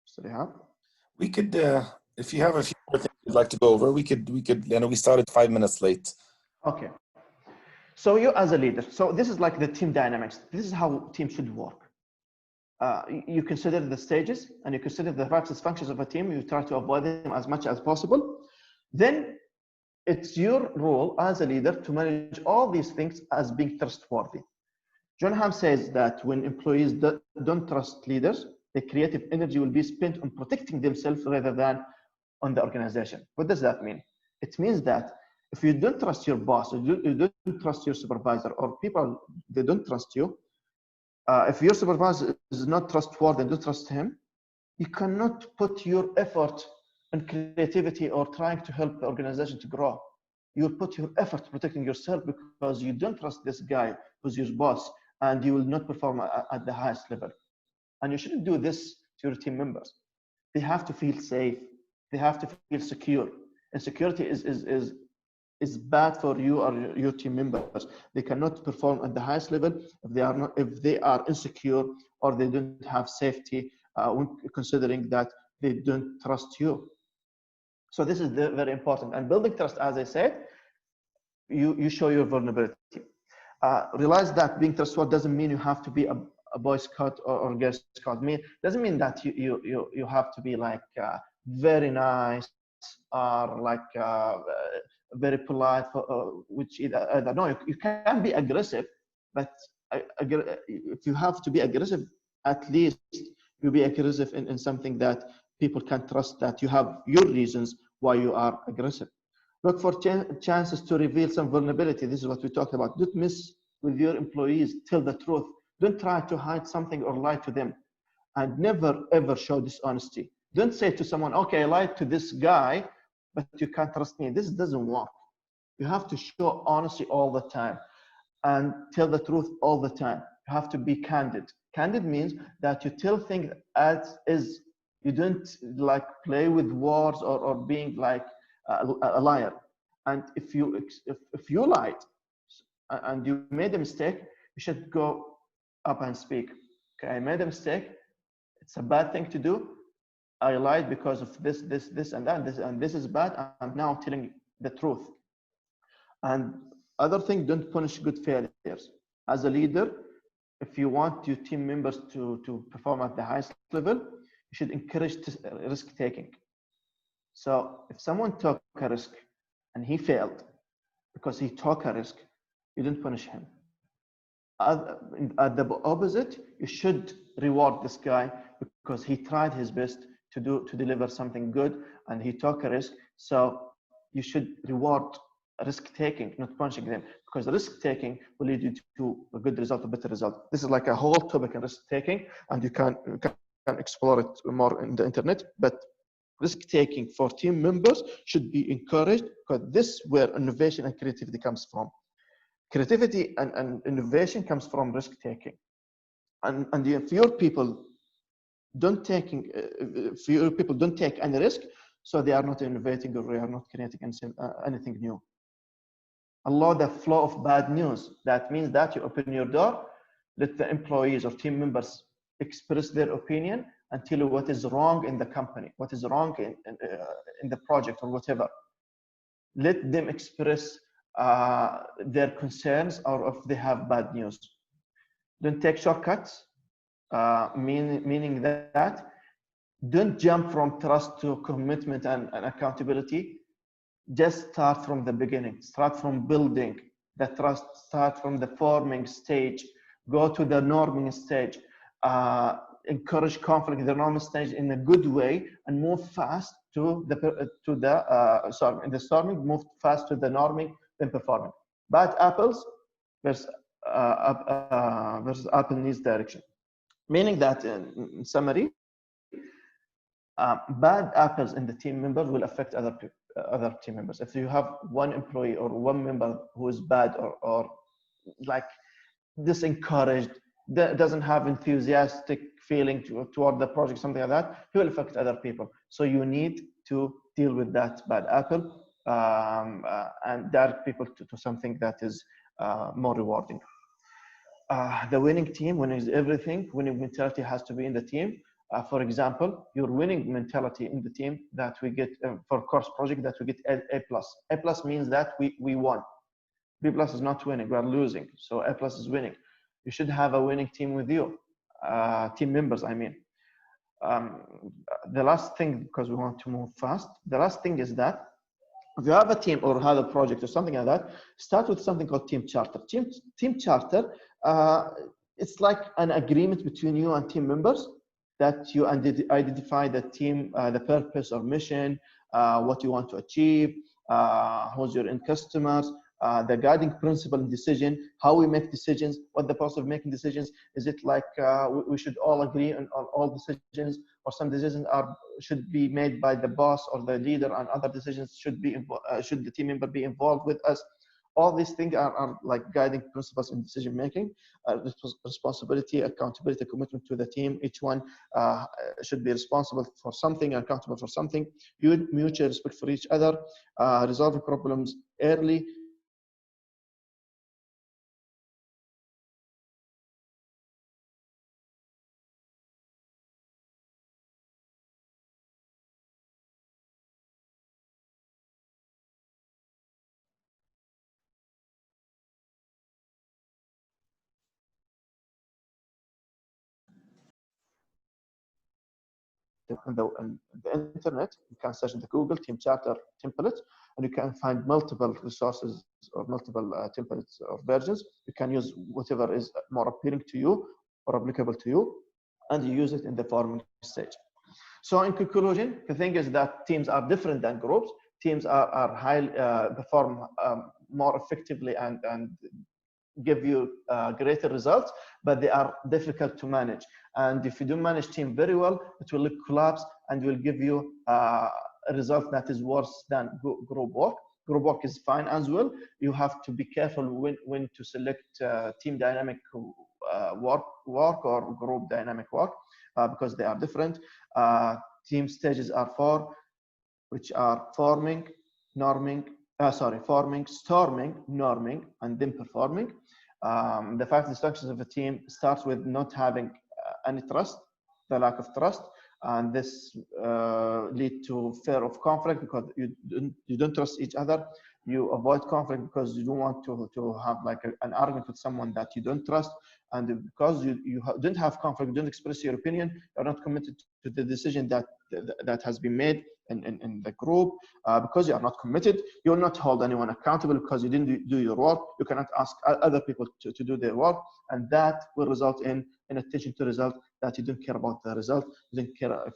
So they have. We could, if you have a few more things you'd like to go over, we could. I know we started 5 minutes late. Okay. So you as a leader, so this is like the team dynamics. This is how teams should work. You consider the stages and you consider the practice functions of a team. You try to avoid them as much as possible. Then it's your role as a leader to manage all these things as being trustworthy. John Hamm says that when employees don't trust leaders, the creative energy will be spent on protecting themselves rather than on the organization. What does that mean? It means that if you don't trust your boss, or you don't trust your supervisor, or people, they don't trust you, if your supervisor is not trustworthy and don't trust him, you cannot put your effort and creativity or trying to help the organization to grow. You'll put your effort protecting yourself because you don't trust this guy who's your boss, and you will not perform at the highest level. And you shouldn't do this to your team members. They have to feel safe. They have to feel secure. And security is bad for you or your team members. They cannot perform at the highest level if they are insecure or they don't have safety, when considering that they don't trust you. So this is very important. And building trust, as I said, you show your vulnerability. Realize that being trustworthy doesn't mean you have to be a Boy Scout or Girl Scout. Doesn't mean that you have to be like very nice or like very polite, which I don't know. You can be aggressive, but if you have to be aggressive, at least you be aggressive in something that people can trust, that you have your reasons why you are aggressive. Look for chances to reveal some vulnerability. This is what we talked about. Don't miss with your employees. Tell the truth. Don't try to hide something or lie to them. And never, ever show dishonesty. Don't say to someone, okay, I lied to this guy, but you can't trust me. This doesn't work. You have to show honesty all the time and tell the truth all the time. You have to be candid. Candid means that you tell things as is. You don't like play with words or being like a liar. And if you lied and you made a mistake, you should go up and speak. Okay, I made a mistake. It's a bad thing to do. I lied because of this, and that, and this is bad. I'm now telling the truth. And other thing, don't punish good failures. As a leader, if you want your team members to perform at the highest level, you should encourage risk taking. So if someone took a risk and he failed because he took a risk, you didn't punish him. At the opposite, you should reward this guy because he tried his best to deliver something good and he took a risk. So you should reward risk taking, not punishing them, because risk taking will lead you to a good result, a better result. This is like a whole topic in risk taking, and you can explore it more in the internet. But risk taking for team members should be encouraged, because this is where innovation and creativity comes from. Creativity and innovation comes from risk taking, and if your people don't take any risk, so they are not innovating or they are not creating anything new. Allow the flow of bad news. That means that you open your door, let the employees or team members express their opinion and tell you what is wrong in the company, what is wrong in the project or whatever. Let them express their concerns or if they have bad news. Don't take shortcuts, meaning that don't jump from trust to commitment and accountability. Just start from the beginning. Start from building the trust. Start from the forming stage. Go to the norming stage. Encourage conflict in the norming stage in a good way, and move fast in the storming. Move fast to the norming, then performing. Bad apples versus apple needs direction. Meaning that, in summary, bad apples in the team members will affect other team members. If you have one employee or one member who is bad or like disencouraged, doesn't have enthusiastic feeling toward the project, something like that, he will affect other people. So you need to deal with that bad apple and direct people to something that is more rewarding. The winning team, winning is everything. Winning mentality has to be in the team. For example, your winning mentality in the team that we get for course project, that we get A+. A+ means that we won. B+ is not winning, we are losing. So A+ is winning. You should have a winning team with you, team members, I mean. The last thing, because we want to move fast, the last thing is that if you have a team or have a project or something like that, start with something called team charter. Team charter, it's like an agreement between you and team members that you identify the team, the purpose or mission, what you want to achieve, who's your end customers, the guiding principle in decision, how we make decisions, what the process of making decisions. Is it like we should all agree on all decisions, or some decisions should be made by the boss or the leader, and other decisions should the team member be involved with us? All these things are like guiding principles in decision making. Responsibility, accountability, commitment to the team. Each one should be responsible for something, accountable for something. Mutual respect for each other, resolving problems early. on the internet. You can search in the Google Team Chapter template, and you can find multiple resources or multiple templates or versions. You can use whatever is more appealing to you or applicable to you, and you use it in the forming stage. So in conclusion, the thing is that teams are different than groups. Teams are high, perform more effectively and give you greater results, but they are difficult to manage. And if you do manage team very well, it will collapse and will give you a result that is worse than group work. Group work is fine as well. You have to be careful when to select team dynamic work or group dynamic work because they are different. Team stages are 4, which are forming, storming, norming, and then performing. The 5 dysfunctions of a team starts with not having any trust, the lack of trust, and this lead to fear of conflict because you don't trust each other. You avoid conflict because you don't want to have like an argument with someone that you don't trust, and because you don't have conflict, you don't express your opinion, you're not committed to the decision that has been made in the group. Because you are not committed, you will not hold anyone accountable because you didn't do your work. You cannot ask other people to do their work, and that will result in attention to result that you don't care about the result. You don't care if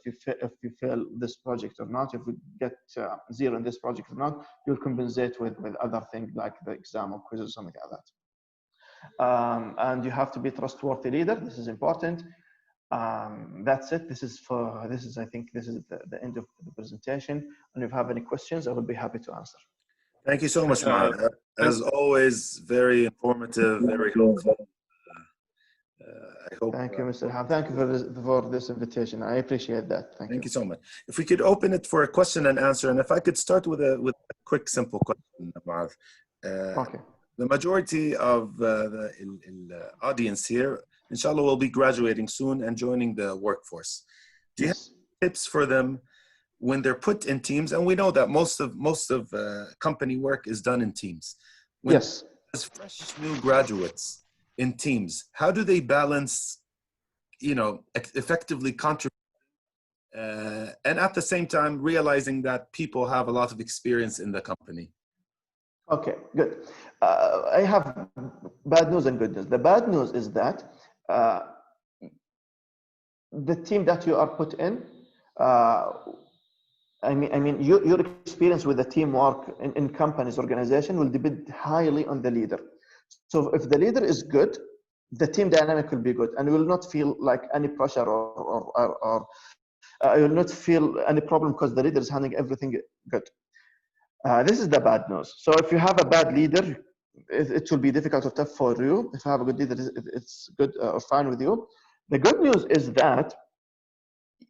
you fail this project or not. If you get 0 in this project or not, you'll compensate with other things like the exam or quiz or something like that. And you have to be a trustworthy leader. This is important. That's it. I think this is the end of the presentation. And if you have any questions, I will be happy to answer. Thank you so much, Muath. As always, very informative, very helpful. I hope. Thank you, Mr. Ham. Thank you for this invitation. I appreciate that. Thank you so much. If we could open it for a question and answer, and if I could start with a quick, simple question, Muath. Okay. The majority of the audience here, inshallah, will be graduating soon and joining the workforce. Do you have tips for them when they're put in teams? And we know that most of company work is done in teams. Yes. As fresh new graduates in teams, how do they balance, effectively contribute and at the same time realizing that people have a lot of experience in the company? Okay, good. I have bad news and good news. The bad news is that the team that you are put in, your experience with the teamwork in companies, organization will depend highly on the leader. So if the leader is good, the team dynamic will be good, and you will not feel like any pressure or you will not feel any problem because the leader is handling everything good. This is the bad news. So if you have a bad leader, it will be difficult or tough for you. If you have a good leader, it's good or fine with you. The good news is that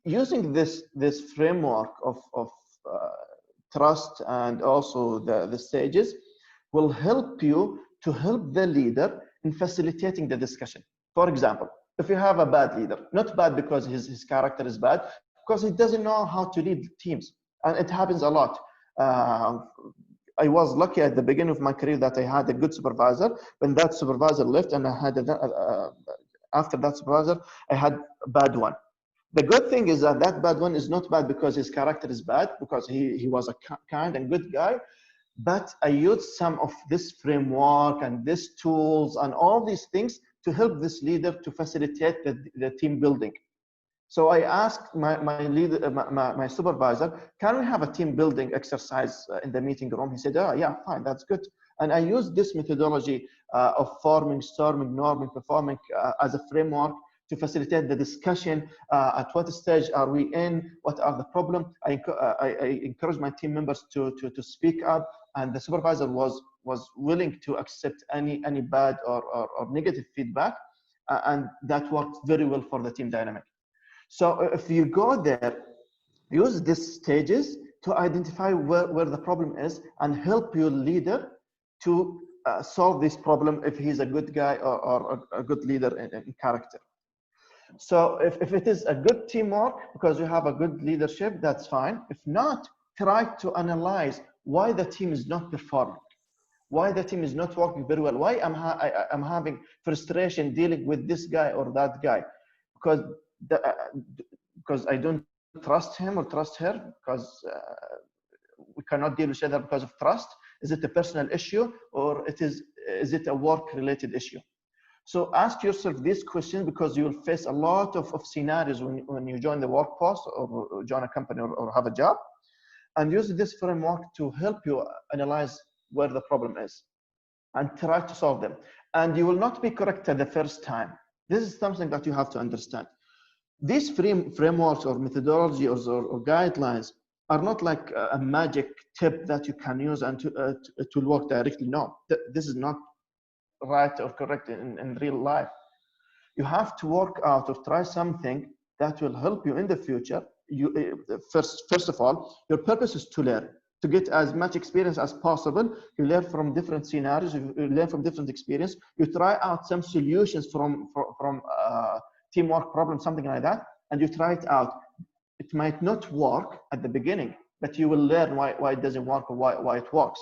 using this framework of trust and also the stages will help you to help the leader in facilitating the discussion. For example, if you have a bad leader, not bad because his character is bad, because he doesn't know how to lead teams, and it happens a lot. I was lucky at the beginning of my career that I had a good supervisor. When that supervisor left, and I had after that supervisor, I had a bad one. The good thing is that bad one is not bad because his character is bad, because he was a kind and good guy. But I used some of this framework and these tools and all these things to help this leader to facilitate the team building. So I asked my leader, my supervisor, can we have a team building exercise in the meeting room? He said, oh, yeah, fine, that's good. And I used this methodology of forming, storming, norming, performing as a framework to facilitate the discussion. At what stage are we in? What are the problems? I encourage my team members to speak up, and the supervisor was willing to accept any bad or negative feedback, and that worked very well for the team dynamic. So if you go there, use these stages to identify where the problem is and help your leader to solve this problem if he's a good guy or a good leader in character. So if it is a good teamwork because you have a good leadership, that's fine. If not, try to analyze why the team is not performing, why the team is not working very well, why I'm having frustration dealing with this guy or that guy, because I don't trust him or trust her because we cannot deal with each other because of trust? Is it a personal issue, or is it a work-related issue? So ask yourself this question, because you will face a lot of scenarios when you join the workforce or join a company or have a job, and use this framework to help you analyze where the problem is and try to solve them. And you will not be correct at the first time. This is something that you have to understand. These frameworks or methodology or guidelines are not like a magic tip that you can use and to work directly. No, this is not right or correct in real life. You have to work out or try something that will help you in the future. First of all, your purpose is to learn, to get as much experience as possible. You learn from different scenarios, you learn from different experience. You try out some solutions from teamwork problems, something like that, and you try it out. It might not work at the beginning, but you will learn why it doesn't work or why it works.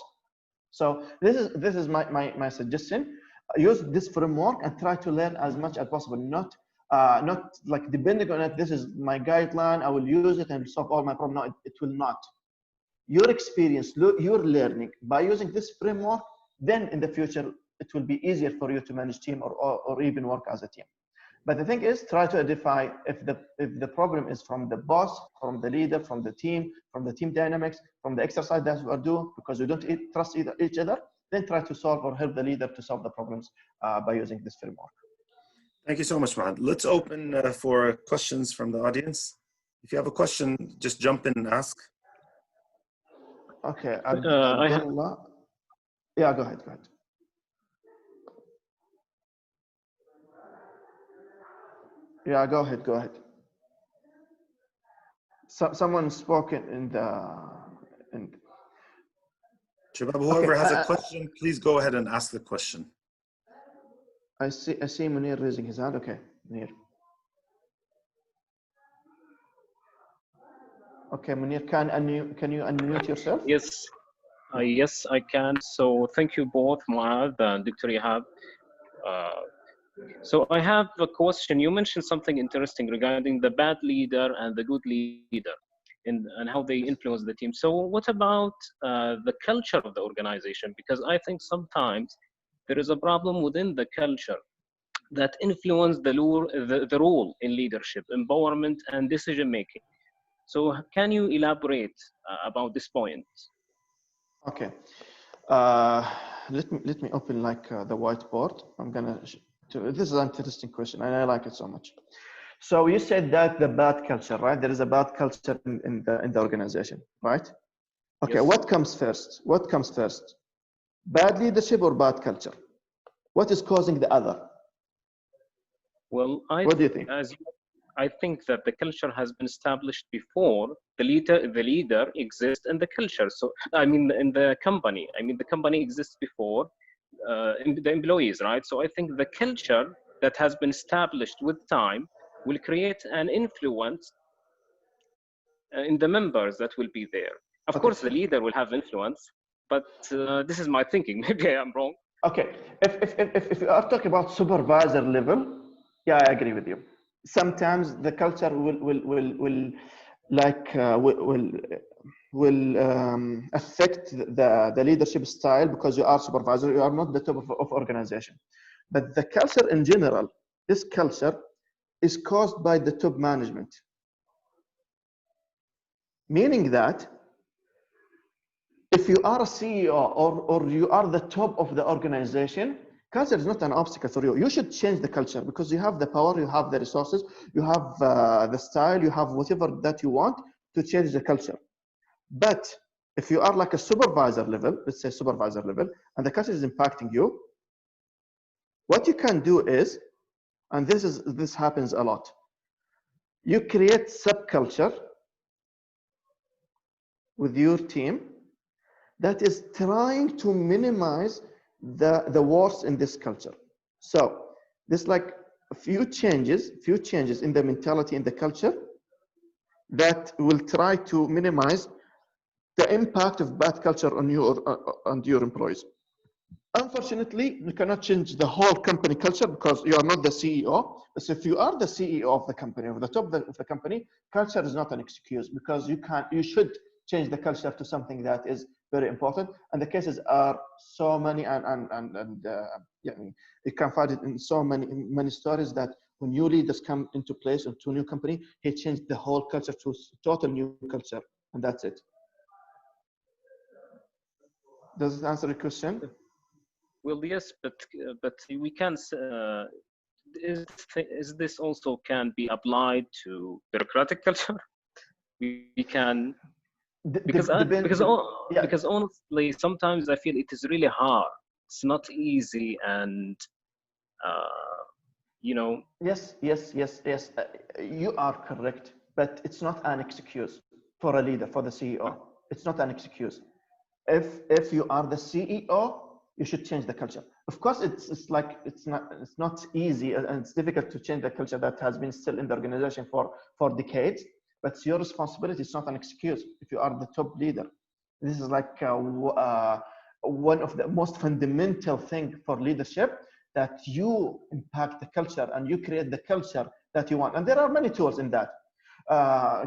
So this is my suggestion. Use this framework and try to learn as much as possible. Not like depending on it. This is my guideline. I will use it and solve all my problems. No, it will not. Your experience, your learning by using this framework, then in the future it will be easier for you to manage team or even work as a team. But the thing is, try to identify if the problem is from the boss, from the leader, from the team dynamics, from the exercise that you are doing, because you don't trust each other. Then try to solve or help the leader to solve the problems by using this framework. Thank you so much, Muath. Let's open for questions from the audience. If you have a question, just jump in and ask. Okay, Abdullah. Yeah, go ahead. Yeah, go ahead. Someone spoke in the. Shabab, whoever has a question, please go ahead and ask the question. I see Munir raising his hand. Okay, Munir. Okay, Munir, can you unmute yourself? Yes, yes, I can. So thank you both, Muath and Dr. Ihab. So I have a question. You mentioned something interesting regarding the bad leader and the good leader and how they influence the team. So what about the culture of the organization? Because I think sometimes there is a problem within the culture that influence the role in leadership, empowerment, and decision-making. So can you elaborate about this point? Okay. Let me open like the whiteboard. I'm gonna. This is an interesting question, and I like it so much. So you said that the bad culture, right? There is a bad culture in the organization, right? Okay. Yes. What comes first? Bad leadership or bad culture? What is causing the other? Well, what do you think? I think that the culture has been established before the leader exists in the culture. So I mean, in the company. I mean, the company exists before the employees, right? So I think the culture that has been established with time will create an influence in the members that will be there. Of course, the leader will have influence, but this is my thinking. Maybe I'm wrong. Okay, if you are talking about supervisor level, yeah, I agree with you. Sometimes the culture will affect the leadership style, because you are supervisor, you are not the top of organization. But the culture in general, this culture is caused by the top management. Meaning that if you are a CEO or you are the top of the organization, culture is not an obstacle for you. You should change the culture, because you have the power, you have the resources, you have the style, you have whatever that you want to change the culture. But if you are like a supervisor level, let's say supervisor level, and the culture is impacting you, what you can do is, and this happens a lot, you create subculture with your team that is trying to minimize the worst in this culture. So there's like a few changes in the mentality, in the culture, that will try to minimize the impact of bad culture on you and your employees. Unfortunately, you cannot change the whole company culture because you are not the CEO. So if you are the CEO of the company, or the top of the company, culture is not an excuse because you should change the culture to something that is very important. And the cases are so many, yeah, you can find it in so many stories that when new leaders come into place into a new company, he changed the whole culture to total new culture, and that's it. Does it answer your question? Well, yes, but we can. Is this also can be applied to bureaucratic culture? We can because yeah. because honestly, sometimes I feel it is really hard. It's not easy, and you know. Yes. You are correct, but it's not an excuse for a leader, for the CEO. It's not an excuse. If you are the CEO, you should change the culture. Of course, it's not easy, and it's difficult to change the culture that has been still in the organization for decades. But it's your responsibility. It's not an excuse. If you are the top leader, this is like one of the most fundamental thing for leadership, that you impact the culture and you create the culture that you want. And there are many tools in that.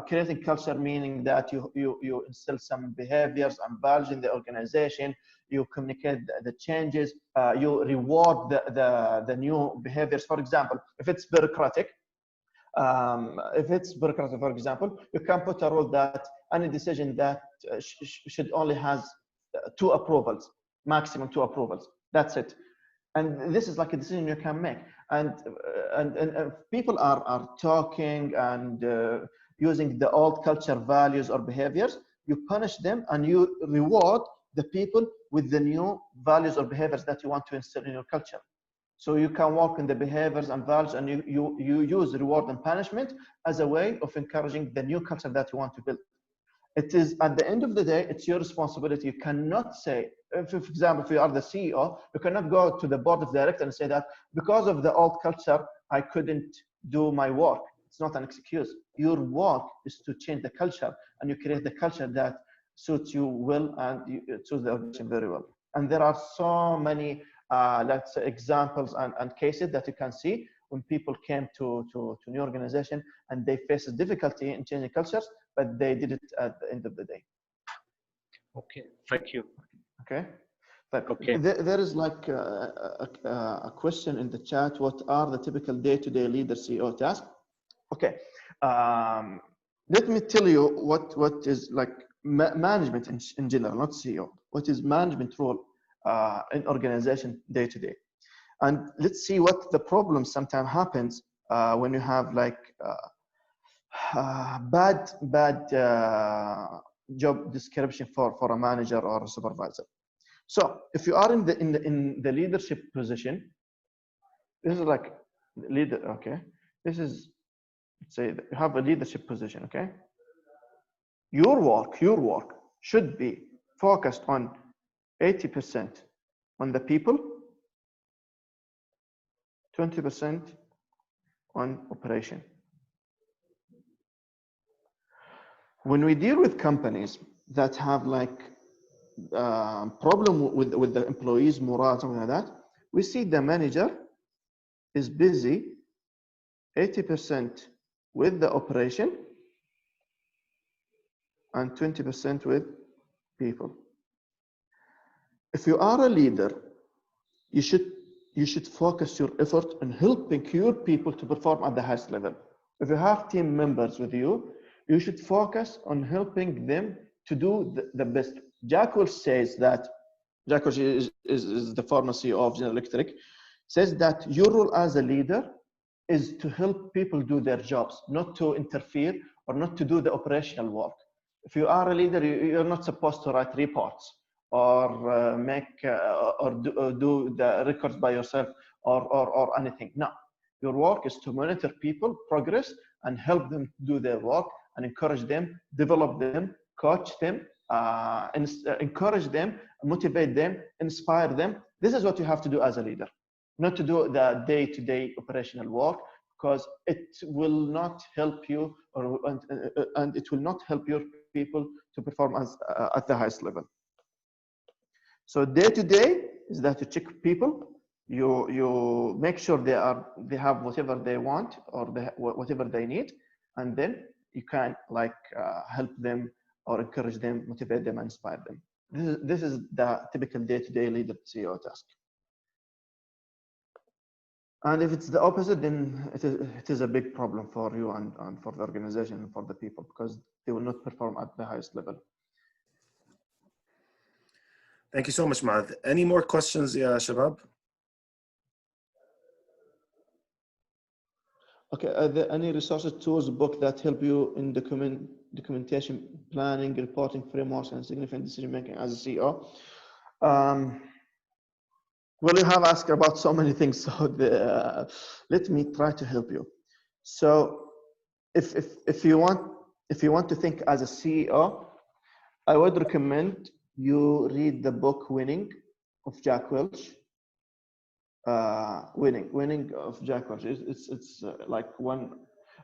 Creating culture meaning that you instill some behaviors and values in the organization, you communicate the changes, you reward the new behaviors. For example, if it's bureaucratic, for example, you can put a rule that any decision that should only has 2 approvals, maximum 2 approvals. That's it. And this is like a decision you can make. And people are talking and using the old culture values or behaviors, you punish them and you reward the people with the new values or behaviors that you want to instill in your culture. So you can work on the behaviors and values, and you use reward and punishment as a way of encouraging the new culture that you want to build. It is, at the end of the day, it's your responsibility. You cannot say, for example, if you are the CEO, you cannot go to the board of directors and say that because of the old culture, I couldn't do my work. It's not an excuse. Your work is to change the culture, and you create the culture that suits you well and it suits the organization very well. And there are so many let's say examples and cases that you can see when people came to new organization and they faced difficulty in changing cultures, but they did it at the end of the day. Okay, thank you. Okay. But okay. There is like a question in the chat. What are the typical day-to-day leader CEO tasks? Okay. Let me tell you what is like management in general, not CEO. What is management role in organization day to day? And let's see what the problem sometimes happens when you have like bad job description for a manager or a supervisor. So if you are in the leadership position, this is like leader. Okay, this is, let's say you have a leadership position. Okay, your work should be focused on 80% on the people, 20% on operation. When we deal with companies that have like problem with the employees' morale, something like that, we see the manager is busy 80% with the operation and 20% with people. If you are a leader, you should focus your effort on helping your people to perform at the highest level. If you have team members with you, you should focus on helping them to do the best. Jack Welch says that, Jack Welch is the former CEO of General Electric, says that your role as a leader is to help people do their jobs, not to interfere or not to do the operational work. If you are a leader, you're not supposed to write reports or do the records by yourself or anything. No, your work is to monitor people progress and help them do their work and encourage them, develop them, coach them, encourage them, motivate them, inspire them. This is what you have to do as a leader, not to do the day-to-day operational work, because it will not help you and it will not help your people to perform at the highest level. So day to day, is that you check people, you make sure they have whatever they want or whatever they need, and then you can like help them or encourage them, motivate them, and inspire them. This is the typical day-to-day leader CEO task. And if it's the opposite, then it is a big problem for you and for the organization and for the people, because they will not perform at the highest level. Thank you so much, Muath. Any more questions, ya Shabab? Okay, are there any resources, tools, book that help you in documentation, planning, reporting frameworks, and significant decision making as a CEO? Well, you have asked about so many things, so let me try to help you. So, if you want to think as a CEO, I would recommend you read the book Winning of Jack Welch. Winning of Jack Welch. It's like one.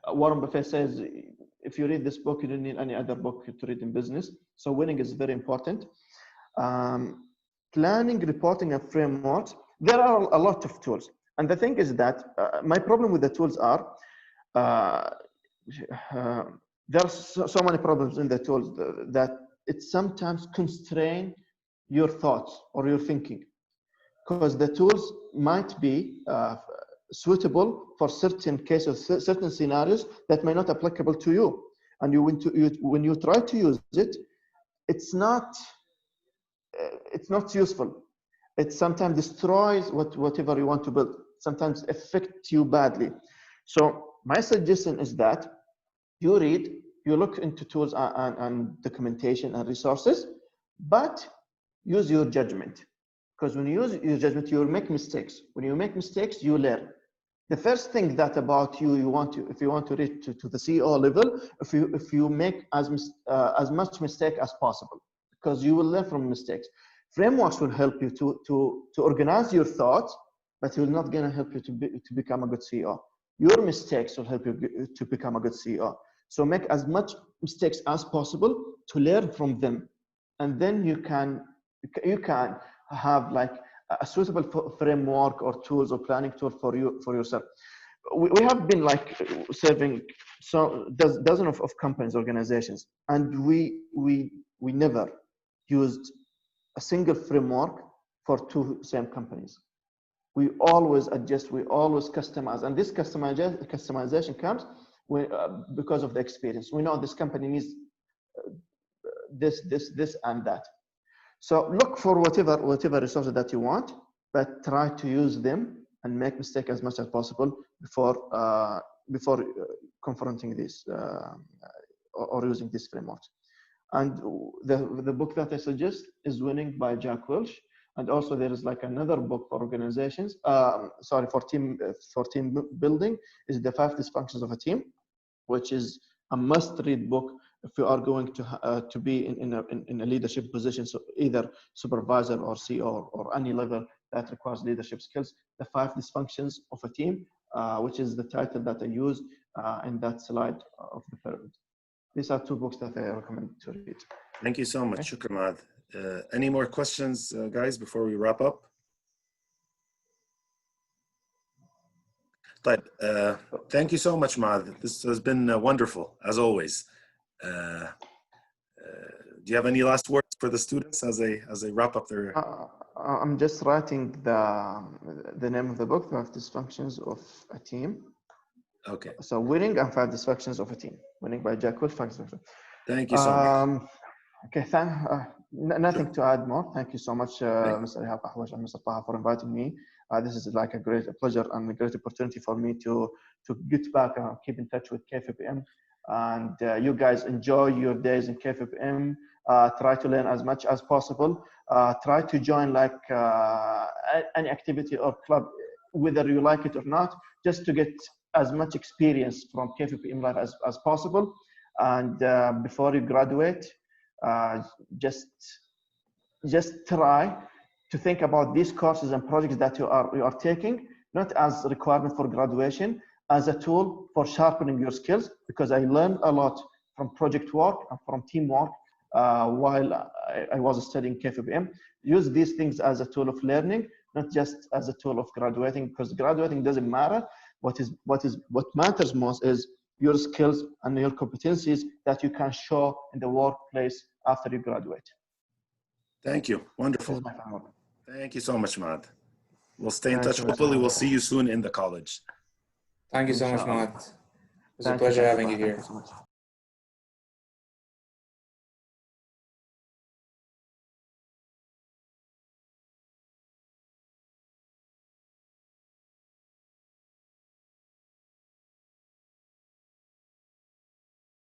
Warren Buffett says, if you read this book, you don't need any other book to read in business. So winning is very important. Planning, reporting, and frameworks. There are a lot of tools, and the thing is that my problem with the tools are there are so many problems in the tools that it sometimes constrain your thoughts or your thinking, because the tools might be suitable for certain cases, certain scenarios that may not be applicable to you, and when you try to use it, it's not useful. It sometimes destroys whatever you want to build, sometimes affect you badly. So my suggestion is that you read, you look into tools and documentation and resources, but use your judgment. Because when you use your judgment, you will make mistakes. When you make mistakes, you learn. The first thing that about you, if you want to reach to the CEO level, if you make as much mistake as possible, because you will learn from mistakes. Frameworks will help you to organize your thoughts, but it will not gonna help you to become a good CEO. Your mistakes will help you to become a good CEO. So make as much mistakes as possible to learn from them, and then you can have like a suitable framework or tools or planning tool for yourself. We have been like serving dozens of companies, organizations, and we never used a single framework for two same companies. We always adjust, we always customize, and this customization comes because of the experience. We know this company needs this, and that. So look for whatever resources that you want, but try to use them and make mistake as much as possible before confronting this or using this framework. And the book that I suggest is Winning by Jack Welch. And also there is like another book for organizations, for team building, is The 5 Dysfunctions of a Team, which is a must-read book if you are going to be in a leadership position, so either supervisor or CEO or any level that requires leadership skills. The 5 Dysfunctions of a Team, which is the title that I used in that slide of the pyramid. These are two books that I recommend to read. Thank you so much. Shukran, Muath. Any more questions, guys, before we wrap up? Thank you so much, Muath. This has been wonderful, as always. Do you have any last words for the students as they wrap up their? I'm just writing the name of the book, 5 Dysfunctions of a Team. Okay. So Winning and 5 Dysfunctions of a Team. Winning by Jack Welch. Thank you so much. Okay, nothing to add more. Thank you so much, Mr. Ihab Ahwaj and Mr. Taha, for inviting me. This is like a great pleasure and a great opportunity for me to get back and keep in touch with KFUPM. And you guys enjoy your days in KFUPM. Try to learn as much as possible. Try to join like any activity or club, whether you like it or not, just to get as much experience from KFUPM life as possible. And before you graduate, just try to think about these courses and projects that you are taking, not as a requirement for graduation, as a tool for sharpening your skills, because I learned a lot from project work and from teamwork while I was studying KFUPM, use these things as a tool of learning, not just as a tool of graduating, because graduating doesn't matter. What matters most is your skills and your competencies that you can show in the workplace after you graduate. Thank you. Wonderful. This is my final. Thank you so much, Muath. We'll stay in Thank touch. you, Hopefully, Mr. we'll see you soon in the college. Thank you so much, Inshallah. Muath. It was a Thank you, pleasure thank you, having you Thank here. you so much.